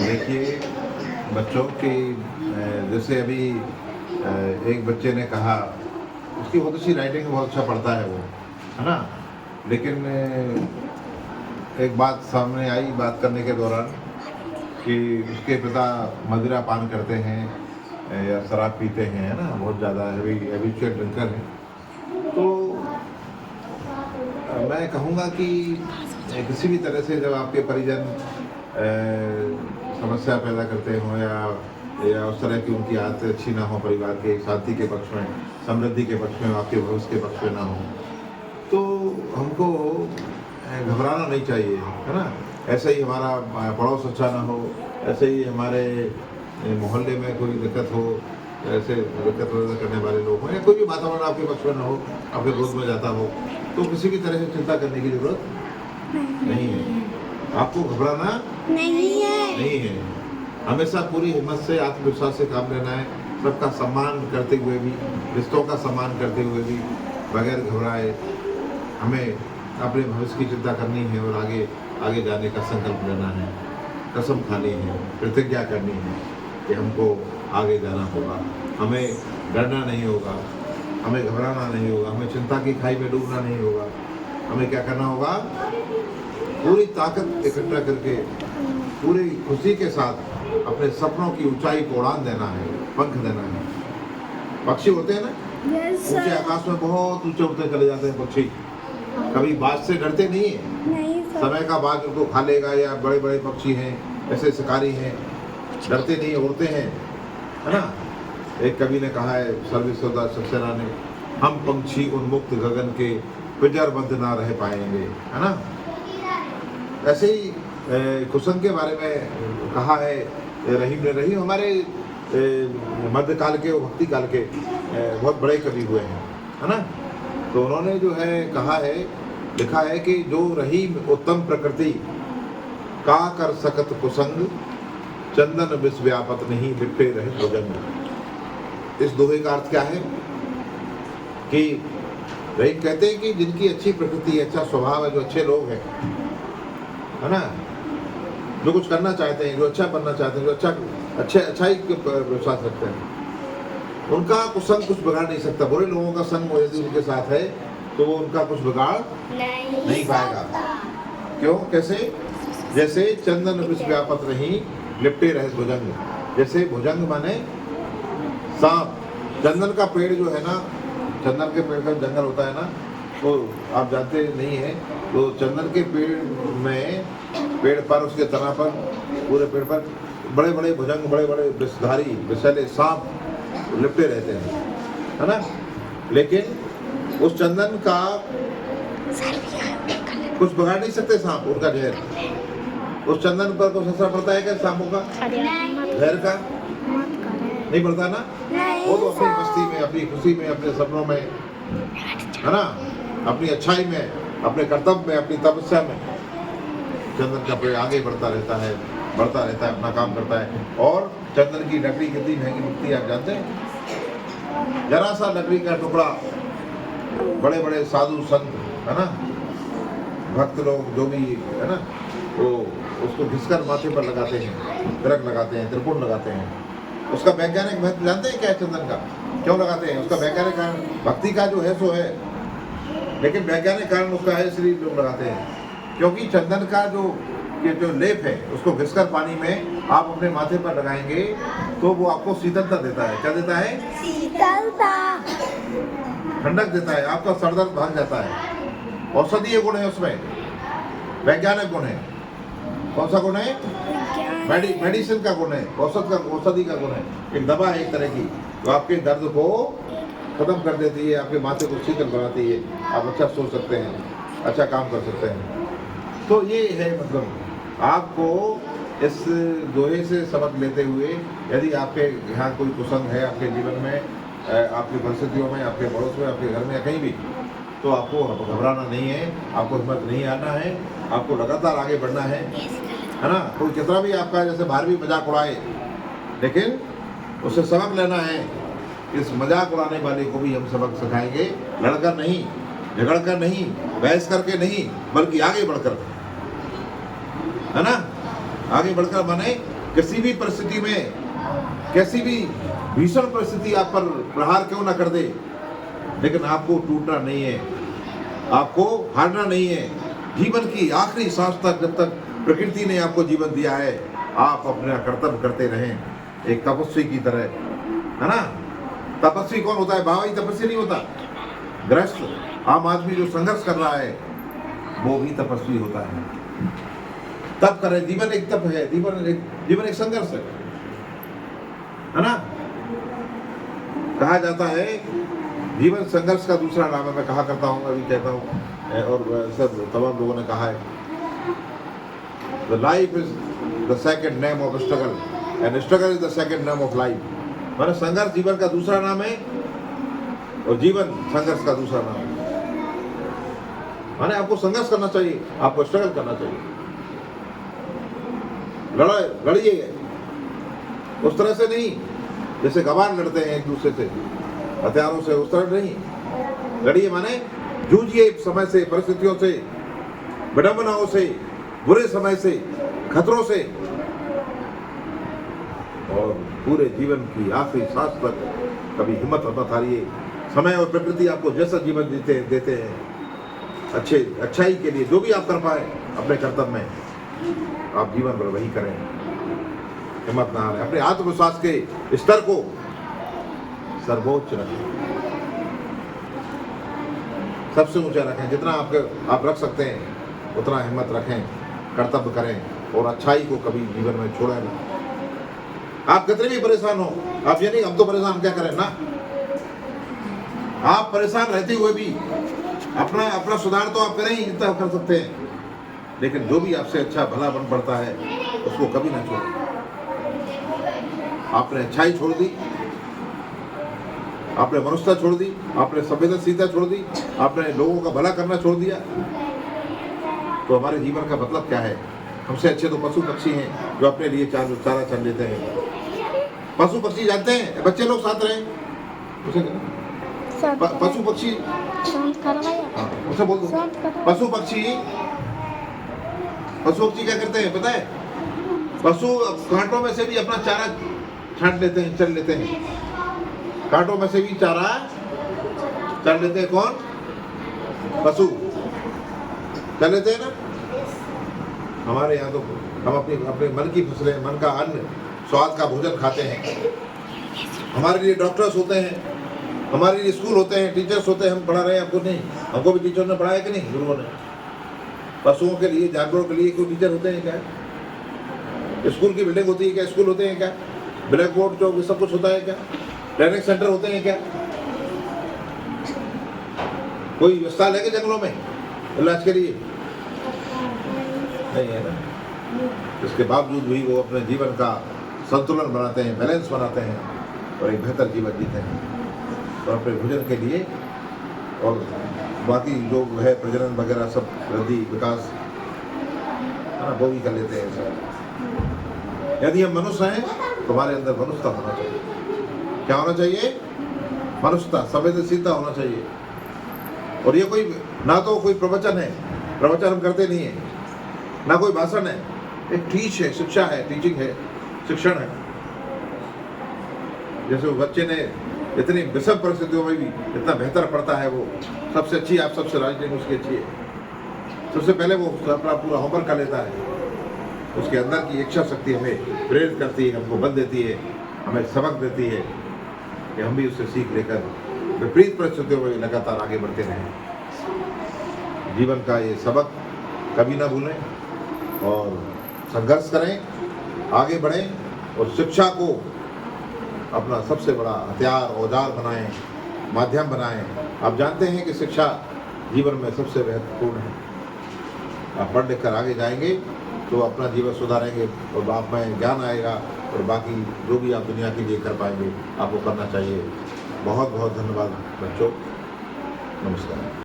देखिए, बच्चों की जैसे अभी एक बच्चे ने कहा, उसकी बहुत अच्छी राइटिंग है, बहुत अच्छा पढ़ता है वो, है ना? लेकिन एक बात सामने आई बात करने के दौरान कि उसके पिता मदिरा पान करते हैं या शराब पीते हैं, है ना? बहुत ज़्यादा हैबिचुअल ड्रिंकर हैं। तो मैं कहूँगा कि किसी भी तरह से जब आपके परिजन समस्या पैदा करते हों या उस तरह की उनकी आदत अच्छी ना हो, परिवार के शांति के पक्ष में, समृद्धि के पक्ष में, आपके भविष्य के पक्ष में ना हो, तो हमको घबराना नहीं चाहिए, है ना? ऐसे ही हमारा पड़ोस अच्छा ना हो, ऐसे ही हमारे मोहल्ले में कोई दिक्कत हो, ऐसे दिक्कत पैदा करने वाले लोग हों या कोई भी वातावरण आपके पक्ष में ना हो, आपके विरोध में जाता हो, तो किसी भी तरह से चिंता करने की जरूरत नहीं है। आपको घबराना नहीं है। हमेशा पूरी हिम्मत से, आत्मविश्वास से काम लेना है, सबका सम्मान करते हुए भी, रिश्तों का सम्मान करते हुए भी, बगैर घबराए हमें अपने भविष्य की चिंता करनी है और आगे जाने का संकल्प लेना है, कसम खानी है, प्रतिज्ञा करनी है कि हमको आगे जाना होगा, हमें डरना नहीं होगा, हमें घबराना नहीं होगा, हमें चिंता की खाई में डूबना नहीं होगा। हमें क्या करना होगा? पूरी ताकत इकट्ठा करके, पूरी खुशी के साथ अपने सपनों की ऊंचाई को उड़ान देना है, पंख देना है। पक्षी होते हैं ना, ऊंचे आकाश में बहुत ऊंचे उड़ते चले जाते हैं पक्षी, कभी बाज से डरते नहीं है। समय का बाज उनको खा लेगा, या बड़े बड़े पक्षी हैं, ऐसे शिकारी हैं, डरते नहीं, उड़ते हैं, है ना? एक कवि ने कहा है, सर्वश्रोता सक्सेना ने, हम पंछी उन्मुक्त गगन के पिंजरबद्ध ना रह पाएंगे, है ना? ऐसे ही कुसुम के बारे में कहा है रहीम ने। रहीम हमारे मध्यकाल के और भक्ति काल के बहुत बड़े कवि हुए हैं, है ना? तो उन्होंने जो है कहा है, लिखा है कि जो रहीम उत्तम प्रकृति का कर सकत कुसंग, चंदन विष व्यापत नहीं लिपटे रहे भुजंग। इस दोहे का अर्थ क्या है कि रहीम कहते हैं कि जिनकी अच्छी प्रकृति है, अच्छा स्वभाव है, जो अच्छे लोग हैं, है ना, जो कुछ करना चाहते हैं, जो अच्छा बनना चाहते हैं, जो अच्छाई पर विश्वास रखते हैं, उनका कुसंग कुछ बिगाड़ नहीं सकता। बुरे लोगों का संग यदि उनके साथ है तो वो उनका कुछ बिगाड़ नहीं पाएगा। क्यों? कैसे? जैसे चंदन विष व्यापत नहीं लिपटे रहे भुजंग। जैसे भुजंग माने सांप। चंदन का पेड़ जो है ना, चंदन के पेड़ का जंगल होता है ना, तो आप जानते नहीं है, तो चंदन के पेड़ पर उसके तना पर, पूरे पेड़ पर बड़े बड़े भुजंग, बड़े बड़े विषधारी विषैले सांप लिपटे रहते हैं, है ना? लेकिन उस चंदन का कुछ बिगाड़ नहीं सकते सांप, उनका जहर। उस चंदन पर कुछ असर पड़ता है क्या सांपों का? जहर का नहीं पड़ता ना? वो तो अपनी मस्ती में, अपनी खुशी में, अपने सपनों में, है ना, अपनी अच्छाई में, अपने कर्तव्य में, अपनी तपस्या में चंदन का पेड़ आगे बढ़ता रहता है, अपना काम करता है। और चंदन की लकड़ी कितनी महंगी बिकती है आप जानते हैं? जरा सा लकड़ी का टुकड़ा बड़े बड़े साधु संत, है ना, भक्त लोग जो भी है ना, वो उसको घिसकर माथे पर लगाते हैं, तिलक लगाते हैं, त्रिपुण लगाते हैं। उसका वैज्ञानिक महत्व जानते हैं क्या है चंदन का? क्यों लगाते हैं? उसका वैज्ञानिक कारण भक्ति का जो है सो है, लेकिन वैज्ञानिक कारण उसका है इसलिए लोग लगाते हैं क्योंकि चंदन का जो लेप है, उसको घिसकर पानी में आप अपने माथे पर लगाएंगे तो वो आपको शीतलता देता है। क्या देता है? शीतलता, ठंडक देता है, आपका सर दर्द भाग जाता है। औषधीय गुण है उसमें, वैज्ञानिक गुण है। कौन सा गुण है? मेडिसिन का गुण है, औषधि का गुण है। एक दवा है एक तरह की, तो आपके दर्द को खत्म कर देती है, आपके माथे को शीतल बनाती है, आप अच्छा सोच सकते हैं, अच्छा काम कर सकते हैं। तो ये है मतलब, आपको इस दोहे से सबक लेते हुए, यदि आपके यहाँ कोई कुसंग है आपके जीवन में, आपकी परिस्थितियों में, आपके पड़ोस में, आपके घर में या कहीं भी, तो आपको घबराना नहीं है, आपको हिम्मत नहीं आना है, आपको लगातार आगे बढ़ना है ना? कोई कितना भी आपका जैसे बाहर भी मजाक उड़ाए, लेकिन उससे सबक लेना है। इस मजाक उड़ाने वाले को भी हम सबक सिखाएंगे, लड़कर नहीं, झगड़कर नहीं, बहस करके नहीं, बल्कि आगे बढ़कर, है ना? आगे बढ़कर माने किसी भी परिस्थिति में, कैसी भी भीषण परिस्थिति आप पर प्रहार क्यों ना कर दे, लेकिन आपको टूटना नहीं है, आपको हारना नहीं है। जीवन की आखिरी सांस तक, जब तक प्रकृति ने आपको जीवन दिया है, आप अपना कर्तव्य करते रहें, एक तपस्वी की तरह, है ना। तपस्वी कौन होता है? भावी तपस्वी नहीं होता। गृहस्थ आम आदमी जो संघर्ष कर रहा है वो भी तपस्वी होता है। तप करे, जीवन एक तप है, जीवन एक संघर्ष है ना। कहा जाता है जीवन संघर्ष का दूसरा नाम है। मैं कहा करता हूँ, अभी कहता हूँ, और सब तमाम लोगों ने कहा है, the life is the second name of struggle and struggle is the second name of life. माने संघर्ष जीवन का दूसरा नाम है और जीवन संघर्ष का दूसरा नाम है। माने आपको संघर्ष करना चाहिए, आपको स्ट्रगल करना चाहिए, लड़िए उस तरह से नहीं जैसे गवार लड़ते हैं एक दूसरे से हथियारों से, उस तरह नहीं लड़िए। माने जूझिए समय से, परिस्थितियों से, विडंबनाओं से, बुरे समय से, खतरों से, और पूरे जीवन की आखिरी सांस तक कभी हिम्मत मत हारिए। समय और प्रकृति आपको जैसा जीवन देते हैं, अच्छाई के लिए जो भी आप कर पाए अपने कर्तव्य में, आप जीवन भर वही करें, हिम्मत ना हारें। अपने आत्मविश्वास के स्तर को सर्वोच्च रखें, सबसे ऊंचा रखें। जितना आप रख सकते हैं उतना हिम्मत रखें, कर्तव्य करें और अच्छाई को कभी जीवन में छोड़ें ना। आप कितने भी परेशान हो, आप ये नहीं हम तो परेशान क्या करें ना, आप परेशान रहते हुए भी अपना सुधार तो आप करें ही जितना कर सकते हैं, लेकिन जो भी आपसे अच्छा भला बन पड़ता है उसको कभी ना छोड़ें। आपने अच्छाई छोड़ दी, आपने मनुष्यता छोड़ दी, आपने संवेदनशीलता छोड़ दी, आपने लोगों का भला करना छोड़ दिया, तो हमारे जीवन का मतलब क्या है? हमसे अच्छे तो पशु पक्षी हैं जो अपने लिए चारा चन लेते हैं। पशु पक्षी जानते हैं, बच्चे लोग साथ रहे पशु पक्षी, उसे बोल दो। पशु पक्षी क्या करते हैं पता है? पशु कांटों में से भी अपना चारा छांट लेते हैं, चल लेते हैं। कांटों में से भी चारा चल लेते हैं। कौन? पशु चल लेते हैं ना। हमारे यहाँ तो हम अपने मन की फसलें, मन का अन्न, स्वाद का भोजन खाते हैं। हमारे लिए डॉक्टर्स होते हैं, हमारे लिए स्कूल होते हैं, टीचर्स होते हैं। हम पढ़ा रहे हैं, आपको नहीं? हमको भी टीचर ने पढ़ाया कि नहीं? गुरुओं ने। पशुओं के लिए, जानवरों के लिए कोई टीचर होते हैं क्या? स्कूल की बिल्डिंग होती है क्या? स्कूल होते हैं क्या? ब्लैक बोर्ड चौक सब कुछ होता है क्या? ट्रेनिंग सेंटर होते हैं क्या? कोई विस्तार है क्या जंगलों में इलाज के लिए? नहीं है ना। इसके बावजूद भी वो अपने जीवन का संतुलन बनाते हैं, बैलेंस बनाते हैं और एक बेहतर जीवन जीते हैं। और अपने भोजन के लिए और बाकी जो है प्रजनन वगैरह सब, वृद्धि विकास वो भी कर लेते हैं सब। यदि हम मनुष्य हैं तो हमारे अंदर मनुष्यता होना चाहिए। क्या होना चाहिए? मनुष्यता, संवेदनशीलता होना चाहिए। और ये कोई ना तो कोई प्रवचन है, प्रवचन हम करते नहीं है, ना कोई भाषण है, एक टीच है, शिक्षा है, टीचिंग है, शिक्षण है। जैसे वो बच्चे ने इतनी विषम परिस्थितियों में भी इतना बेहतर पढ़ता है, वो सबसे अच्छी, आप सबसे राजनीति उसकी अच्छी है। सबसे पहले वो अपना पूरा होमवर्क कर लेता है, उसके अंदर की इच्छा शक्ति हमें प्रेरित करती है, हमको बल देती है, हमें सबक देती है कि हम भी उससे सीख लेकर विपरीत परिस्थितियों में लगातार आगे बढ़ते रहें। जीवन का ये सबक कभी ना भूलें और संघर्ष करें, आगे बढ़ें और शिक्षा को अपना सबसे बड़ा हथियार, औजार बनाएं, माध्यम बनाएं। आप जानते हैं कि शिक्षा जीवन में सबसे महत्वपूर्ण है। आप पढ़ लिख कर आगे जाएंगे तो अपना जीवन सुधारेंगे और आप में ज्ञान आएगा और बाकी जो भी आप दुनिया के लिए कर पाएंगे आपको करना चाहिए। बहुत बहुत धन्यवाद बच्चों, नमस्कार।